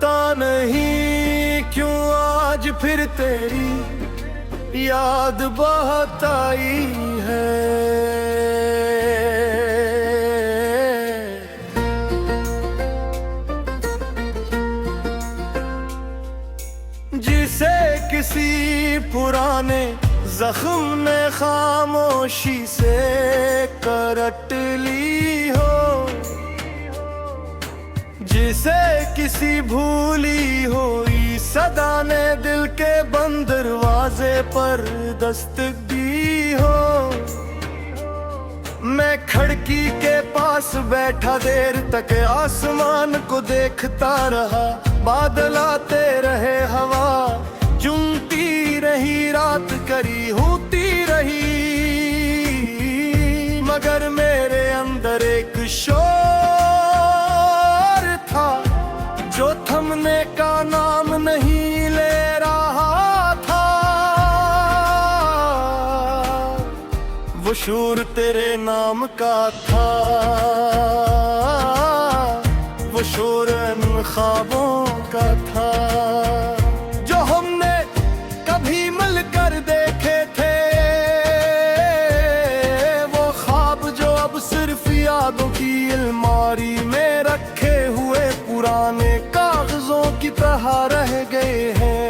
पता नहीं क्यों आज फिर तेरी याद बहुत आई है। जिसे किसी पुराने जख्म ने खामोशी से करट ली हो, जिसे किसी भूली हुई सदा ने दिल के बंद दरवाजे पर दस्तक दी हो। मैं खिड़की के पास बैठा देर तक आसमान को देखता रहा, बादल आते रहे, हवा चुनती रही, रात करी होती रही, मगर मेरे अंदर एक शोर था जो थमने का नाम नहीं ले रहा था। वो शोर तेरे नाम का था, वो शोर इन ख्वाबों का था जो हमने कभी मिलकर देखे थे। वो ख्वाब जो अब सिर्फ यादों की अलमारी में रखे हुए पुराने कागजों की तरह रह गए हैं।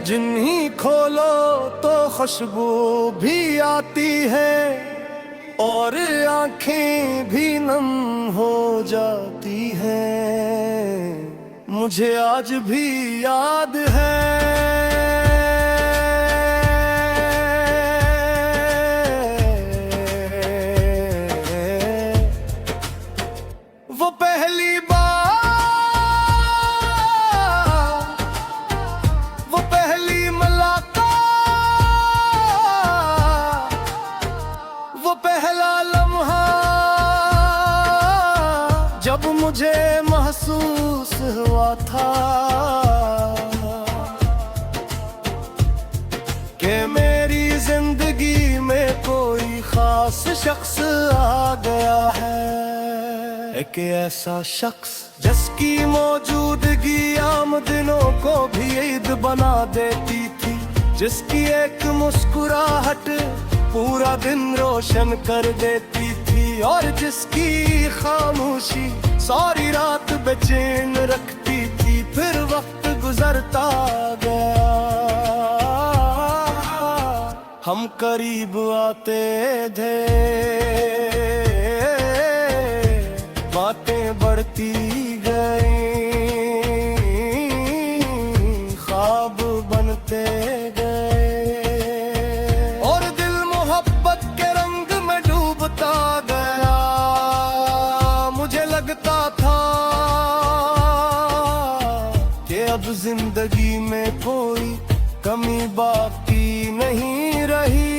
जिन्हीं खोलो तो खुशबू भी आती है और आंखें भी नम हो जाती हैं। मुझे आज भी याद है वो पहली बार, वो पहली मुलाकात, वो पहला लम्हा जब मुझे महसूस हुआ था कि मेरी जिंदगी में कोई खास शख्स आ गया है। एक ऐसा शख्स जिसकी मौजूदगी आम दिनों को भी ईद बना देती थी, जिसकी एक मुस्कुराहट पूरा दिन रोशन कर देती थी और जिसकी खामोशी सारी रात बेचैन रखती थी। फिर वक्त गुजरता गया, हम करीब आते थे, बातें बढ़ती गई, ख्वाब बनते गए और दिल मोहब्बत के रंग में डूबता गया। मुझे लगता था कि अब जिंदगी में कोई कमी बाकी नहीं रही,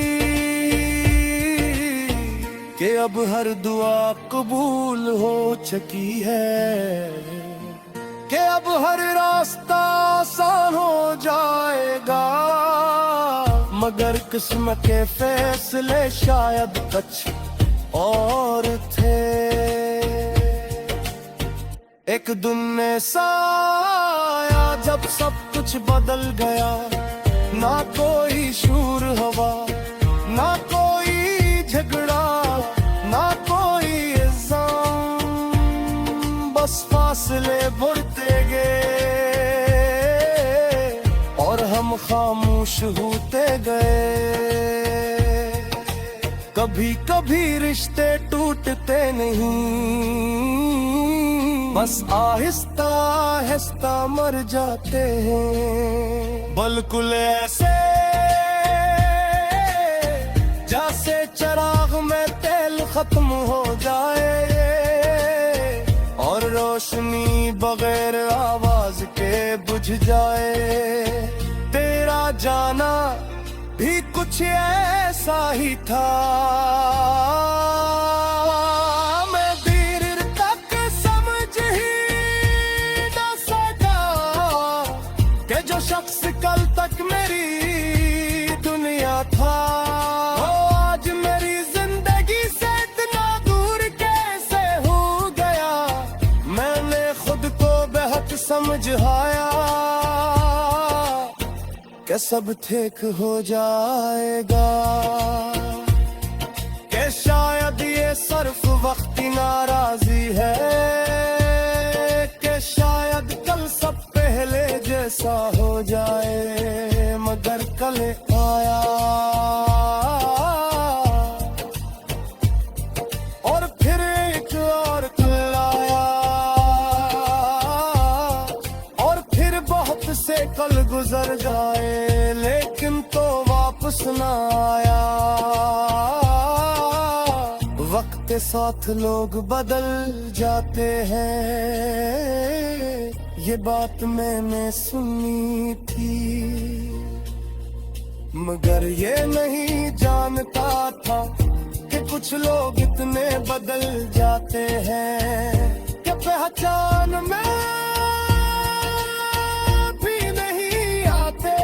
कि अब हर दुआ कबूल हो चुकी है, कि अब हर रास्ता आसान हो जाएगा। मगर किस्मत के फैसले शायद कुछ और थे। एक दिन में साया जब सब कुछ बदल गया, ना कोई शूर हवा, ना कोई झगड़ा, ना कोई इल्जाम, बस फासले बढ़ते गए और हम खामोश होते गए। कभी कभी रिश्ते टूटते नहीं, बस आहिस्ता आहिस्ता मर जाते हैं। बिल्कुल ऐसे जैसे चिराग में तेल खत्म हो जाए और रोशनी बगैर आवाज के बुझ जाए। तेरा जाना भी कुछ ऐसा ही था, मैं देर तक समझ ही न सका कि जो शख्स कल तक मेरी दुनिया था, वो आज मेरी जिंदगी से इतना दूर कैसे हो गया। मैंने खुद मुरझाया कि सब ठीक हो जाएगा, कि शायद ये सिर्फ वक्ती नाराजी है, कि शायद कल सब पहले जैसा हो जाए। मगर कल आया और फिर एक और कल आया, और फिर बहुत से कल गुजर जाए, लेकिन तो वापस ना आया। वक्त के साथ लोग बदल जाते हैं, ये बात मैंने सुनी थी, मगर ये नहीं जानता था कि कुछ लोग इतने बदल जाते हैं कि पहचान में भी नहीं आते।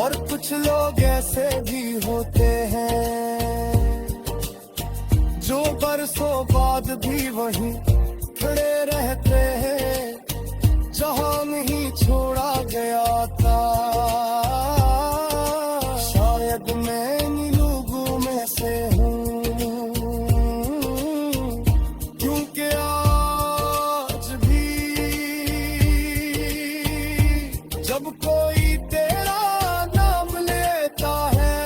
और कुछ लोग ऐसे भी होते हैं जो बरसों बाद भी वहीं खड़े रहते हैं जहां नहीं छोड़ा गया था। शायद मैं इन लोगों में से हूँ, क्योंकि आज भी जब कोई तेरा नाम लेता है,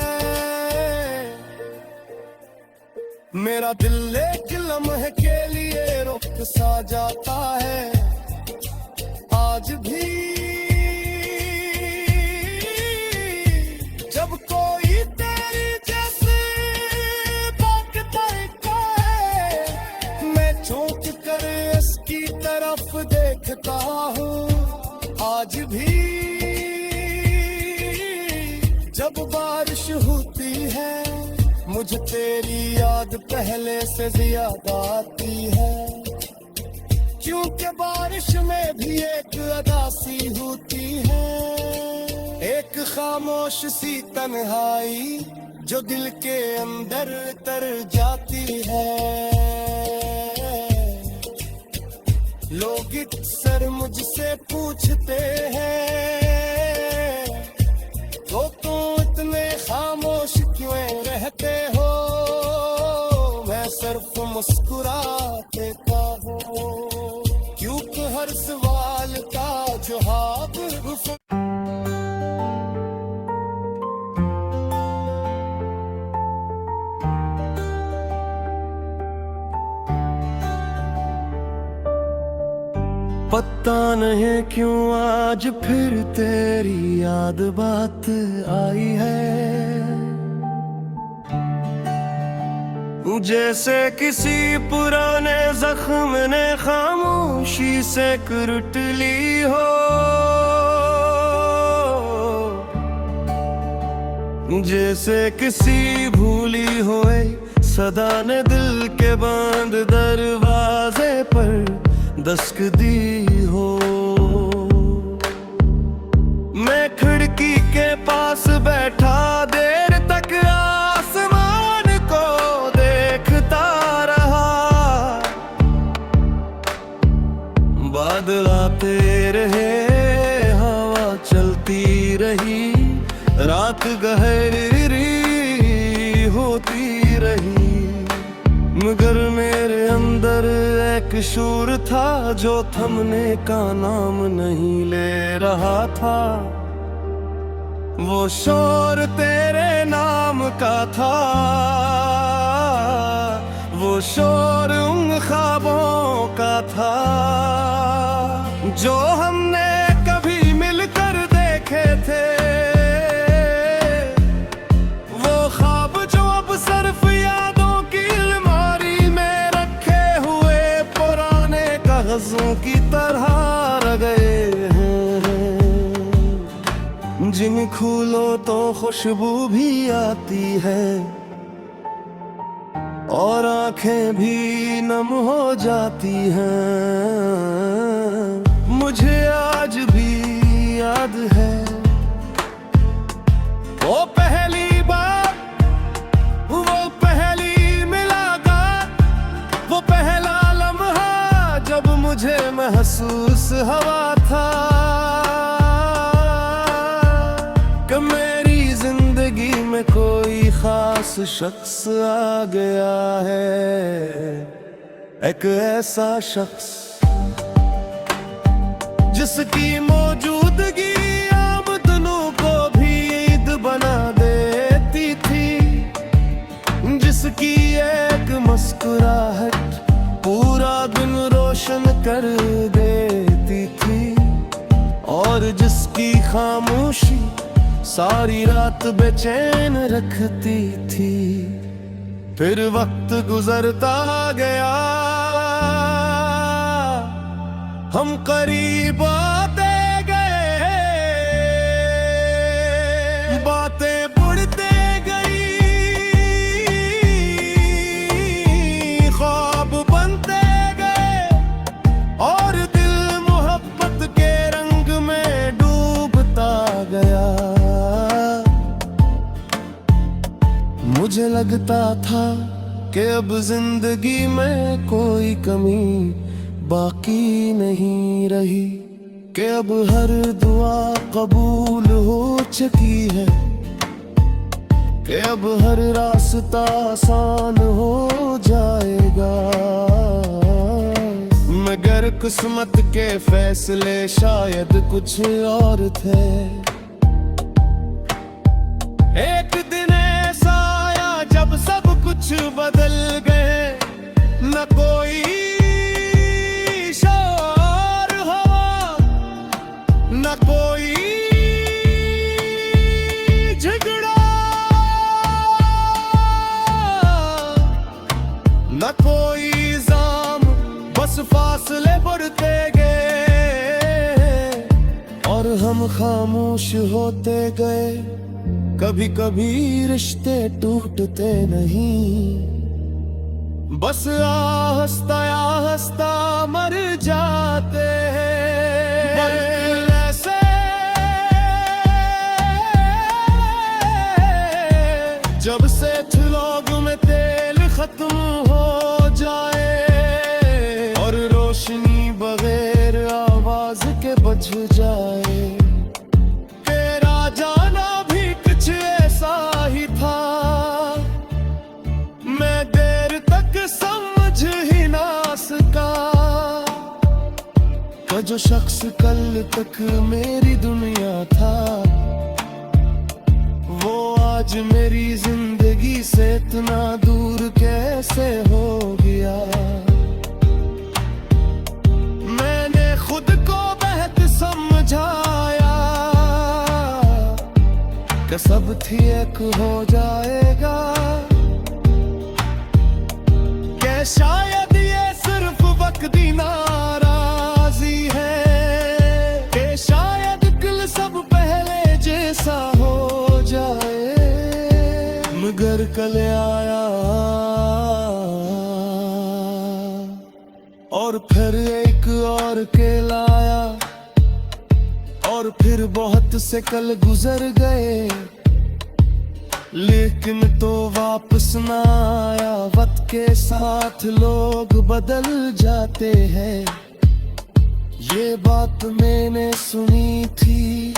मेरा दिल एक लम्हे के लिए रुक सा जाता है। आज भी जब कोई तेरी जैसी बात करता है, मैं चौंक कर इसकी तरफ देखता हूँ। आज भी जब बारिश होती है, मुझे तेरी याद पहले से ज्यादा आती है, क्योंकि बारिश में भी एक अदासी होती है, एक खामोश सी तन्हाई जो दिल के अंदर तर जाती है। लोग अक्सर मुझसे पूछते हैं, तो तुम इतने खामोश क्यों रहते हो? मैं सिर्फ मुस्कुरा देता हूँ, क्योंकि हर सवाल का जवाब पता नहीं क्यों आज फिर तेरी याद बात आई है, जैसे किसी पुराने जख्म ने खामोशी से कुट ली हो। जैसे किसी भूली हुई सदा ने दिल के बंद दरवाजे पर दस्तक दी हो। मैं खिड़की के पास बैठा देर तक आसमान को देखता रहा, बादल आते रहे, हवा चलती रही, रात गहरी होती रही, मगर मेरे अंदर एक शूर था जो थमने का नाम नहीं ले रहा था। वो शोर तेरे नाम का था, वो शोर उन ख्वाबों का था जो हमने कभी मिलकर देखे थे। वो ख्वाब जो अब सिर्फ यादों की अलमारी में रखे हुए पुराने कागजों की तरह रह गए हैं, जिन खोलो तो खुशबू भी आती है और आंखें भी नम हो जाती हैं। मुझे आज भी याद है वो पहली बार, वो पहली मुलाकात, वो पहला लम्हा जब मुझे मुझे महसूस हवा था कि मेरी जिंदगी में कोई खास शख्स आ गया है। एक ऐसा शख्स जिसकी मौजूदगी आमदनों को भी ईद बना देती थी, जिसकी एक मुस्कुराहट पूरा दिन रोशन कर देती थी, और जिसकी खामोशी सारी रात बेचैन रखती थी। फिर वक्त गुजरता गया, हम करीब आते गए, बातें बढ़ते गई, ख्वाब बनते गए, और दिल मोहब्बत के रंग में डूबता गया। मुझे लगता था कि अब जिंदगी में कोई कमी बाकी नहीं रही, कि अब हर दुआ कबूल हो चुकी है, कि अब हर रास्ता आसान हो जाएगा। मगर किस्मत के फैसले शायद कुछ और थे। एक दिन ऐसा आया जब सब कुछ बदल गए, न कोई न कोई झगड़ा, न कोई इल्जाम, बस फासले बढ़ते गए, और हम खामोश होते गए। कभी कभी रिश्ते टूटते नहीं, बस आहिस्ता आहिस्ता मर जाते हैं। जब से लोग में तेल खत्म हो जाए, और रोशनी बगैर आवाज के बुझ जाए, तेरा जाना भी कुछ ऐसा ही था। मैं देर तक समझ ही ना सका कि जो शख्स कल तक मेरी दुनिया था, वो आज मेरी जिंदगी से इतना दूर कैसे हो गया। मैंने खुद को बेहद समझाया कि सब ठीक हो जाएगा, कि शायद ये सिर्फ वक्ती नाराजी है, कि शायद कल सब पहले जैसा हो जाए। मगर कल आया और फिर एक और के लाया, और फिर बहुत से कल गुजर गए, लेकिन तो वापस ना आया। वक्त के साथ लोग बदल जाते हैं, ये बात मैंने सुनी थी,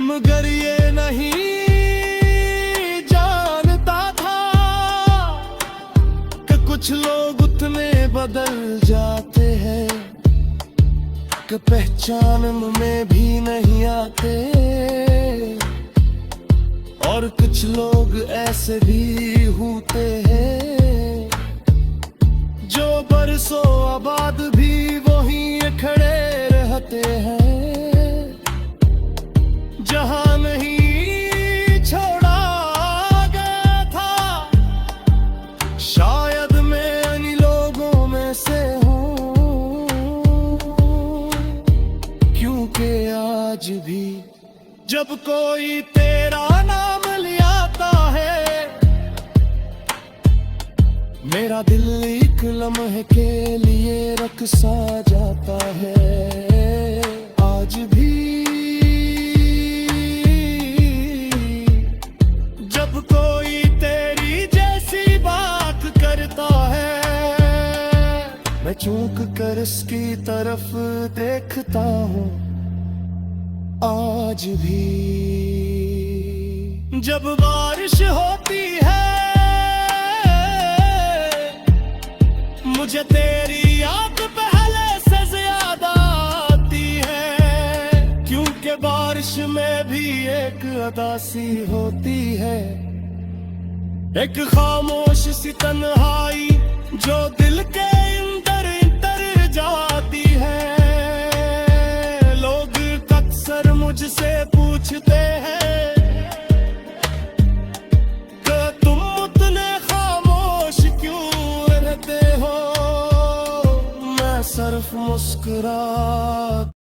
मगर ये नहीं जानता था कि कुछ लोग उतने बदल जाते हैं कि पहचान में भी नहीं आते, और कुछ लोग ऐसे भी होते हैं जो बरसों बाद भी वहीं खड़े रहते हैं, जहां नहीं छोड़ा गया था। शायद मैं इन लोगों में से हूँ, क्योंकि आज भी जब कोई तेरा नाम लियाता है, मेरा दिल एक लम्हे के लिए रक़्सा जाता है। आज भी जब कोई तेरी जैसी बात करता है, रहता हूँ आज भी। जब बारिश होती है मुझे तेरी याद पहले से ज्यादा आती है, क्योंकि बारिश में भी एक अदासी होती है, एक खामोश सी तन्हाई जो दिल के अंदर अंदर जाती है। लोग अक्सर मुझसे पूछते हैं कि तुम उतने खामोश क्यों रहते हो, मैं सिर्फ मुस्कुरा